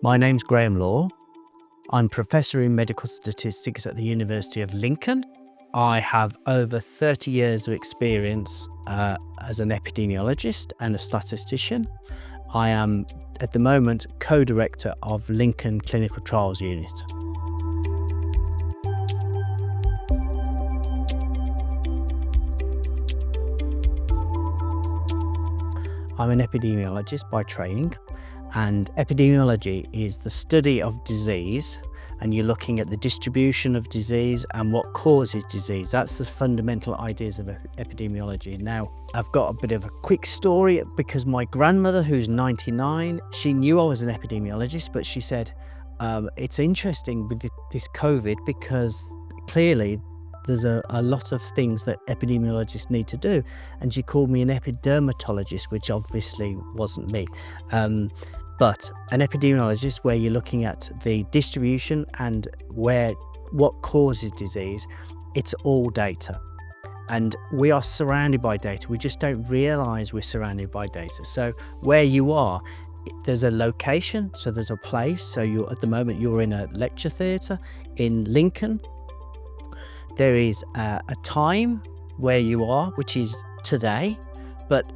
My name's Graham Law. I'm Professor in Medical Statistics at the University of Lincoln. I have over 30 years of experience as an epidemiologist and a statistician. I am, at the moment, co-director of Lincoln Clinical Trials Unit. I'm an epidemiologist by training, and epidemiology is the study of disease, and you're looking at the distribution of disease and what causes disease. That's the fundamental ideas of epidemiology. Now, I've got a bit of a quick story because my grandmother, who's 99, she knew I was an epidemiologist, but she said, it's interesting with this COVID because clearly there's a lot of things that epidemiologists need to do. And she called me an epidermatologist, which obviously wasn't me. But an epidemiologist, where you're looking at the distribution and what causes disease, it's all data. And we are surrounded by data. We just don't realise we're surrounded by data. So where you are, there's a location, so there's a place. So at the moment, you're in a lecture theatre in Lincoln. There is a time where you are, which is today, but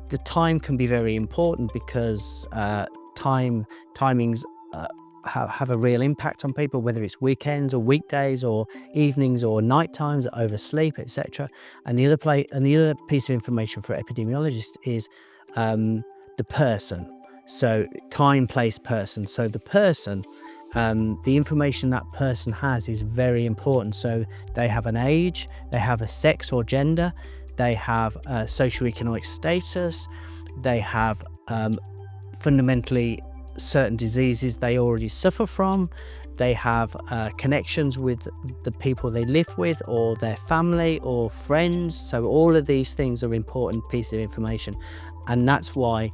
the time can be very important because timings have a real impact on people, whether it's weekends or weekdays or evenings or night times, oversleep, etc. And the other piece of information for epidemiologists is the person. So time, place, person. So the person, the information that person has is very important. So they have an age, they have a sex or gender, they have a socioeconomic status, they have fundamentally certain diseases they already suffer from, they have connections with the people they live with or their family or friends. So all of these things are important pieces of information, and that's why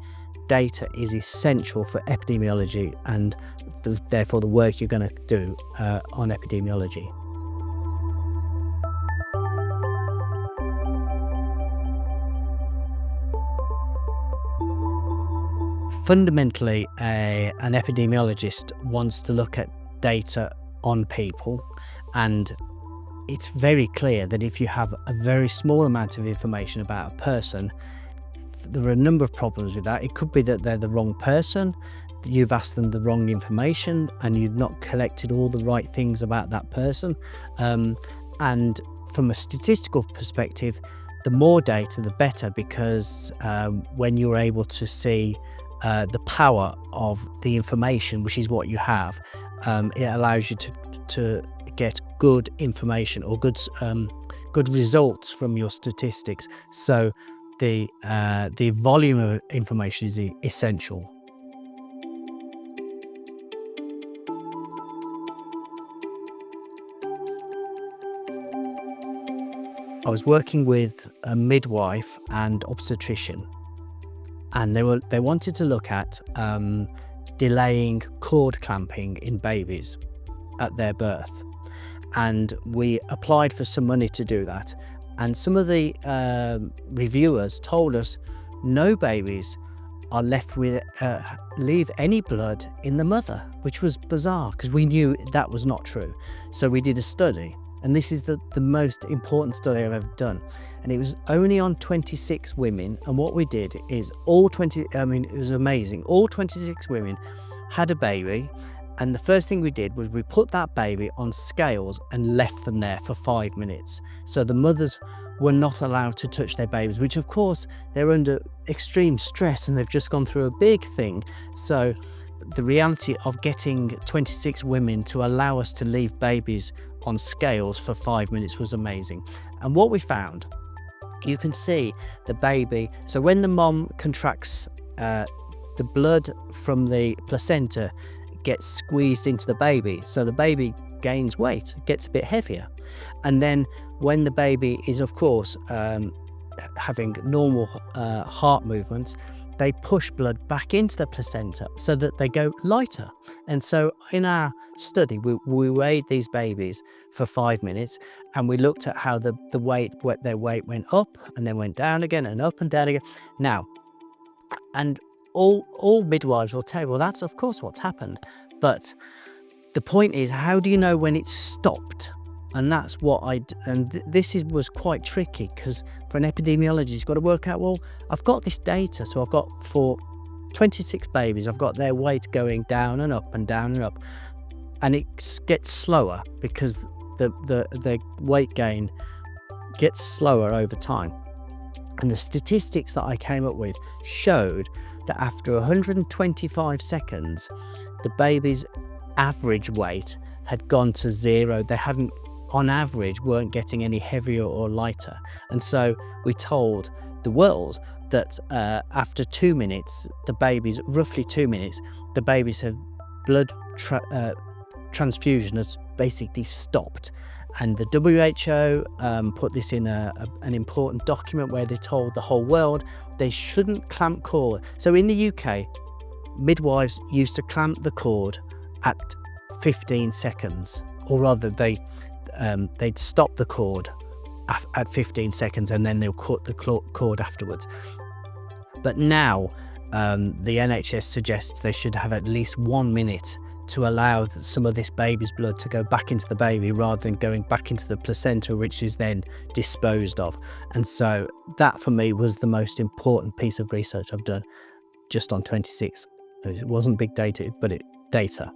data is essential for epidemiology and therefore the work you're going to do on epidemiology. Fundamentally, an epidemiologist wants to look at data on people, and it's very clear that if you have a very small amount of information about a person, there are a number of problems with that. It could be that they're the wrong person, you've asked them the wrong information, and you've not collected all the right things about that person. And from a statistical perspective, the more data, the better, because when you're able to see the power of the information, which is what you have, it allows you to get good information or good results from your statistics. So the volume of information is essential. I was working with a midwife and obstetrician, and they wanted to look at delaying cord clamping in babies at their birth, and we applied for some money to do that. And some of the reviewers told us no babies are left with leave any blood in the mother, which was bizarre because we knew that was not true. So we did a study, and this is the most important study I've ever done, and it was only on 26 women. And what we did is it was amazing. All 26 women had a baby, and the first thing we did was we put that baby on scales and left them there for 5 minutes. So the mothers were not allowed to touch their babies, which of course they're under extreme stress and they've just gone through a big thing. So the reality of getting 26 women to allow us to leave babies on scales for 5 minutes was amazing. And what we found, you can see the baby. So when the mom contracts, the blood from the placenta gets squeezed into the baby, so the baby gains weight, gets a bit heavier. And then when the baby is, of course, having normal heart movements, they push blood back into the placenta so that they go lighter. And so in our study, we weighed these babies for 5 minutes, and we looked at how their weight went up and then went down again and up and down again. Now, and all midwives will tell you, well, that's of course what's happened. But the point is, how do you know when it's stopped? And that's what was quite tricky, because for an epidemiologist, you've got to work out, well, I've got this data. So I've got for 26 babies, I've got their weight going down and up and down and up. And it gets slower because the weight gain gets slower over time. And the statistics that I came up with showed that after 125 seconds, the baby's average weight had gone to zero. They hadn't, on average, weren't getting any heavier or lighter. And so we told the world that after 2 minutes, roughly 2 minutes, the babies have blood transfusion has basically stopped. And the WHO put this in an important document where they told the whole world they shouldn't clamp cord. So in the UK, midwives used to clamp the cord at 15 seconds, or rather they'd stop the cord at 15 seconds and then they'll cut the cord afterwards. But now the NHS suggests they should have at least 1 minute to allow some of this baby's blood to go back into the baby rather than going back into the placenta, which is then disposed of. And so that for me was the most important piece of research I've done just on 26. It wasn't big data, but data.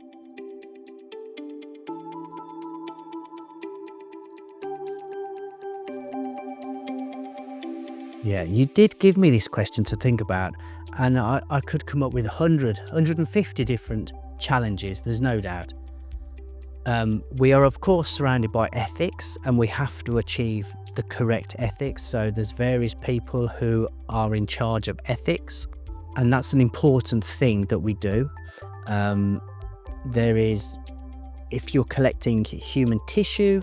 Yeah, you did give me this question to think about, and I could come up with 150 different challenges, there's no doubt. We are of course surrounded by ethics, and we have to achieve the correct ethics. So there's various people who are in charge of ethics, and that's an important thing that we do. There is, if you're collecting human tissue,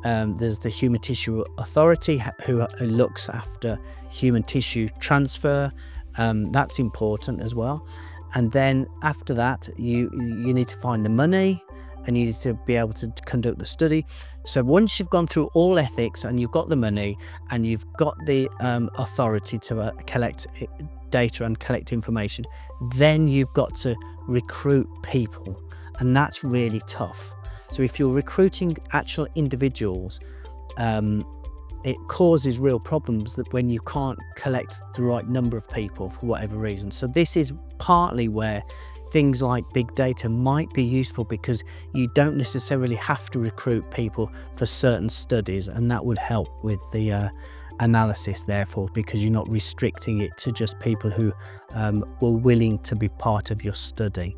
there's the Human Tissue Authority who looks after human tissue transfer. That's important as well. And then after that, you need to find the money, and you need to be able to conduct the study. So once you've gone through all ethics and you've got the money and you've got the authority to collect data and collect information, then you've got to recruit people, and that's really tough. So if you're recruiting actual individuals, it causes real problems that when you can't collect the right number of people for whatever reason. So this is partly where things like big data might be useful, because you don't necessarily have to recruit people for certain studies, and that would help with the analysis, therefore, because you're not restricting it to just people who were willing to be part of your study.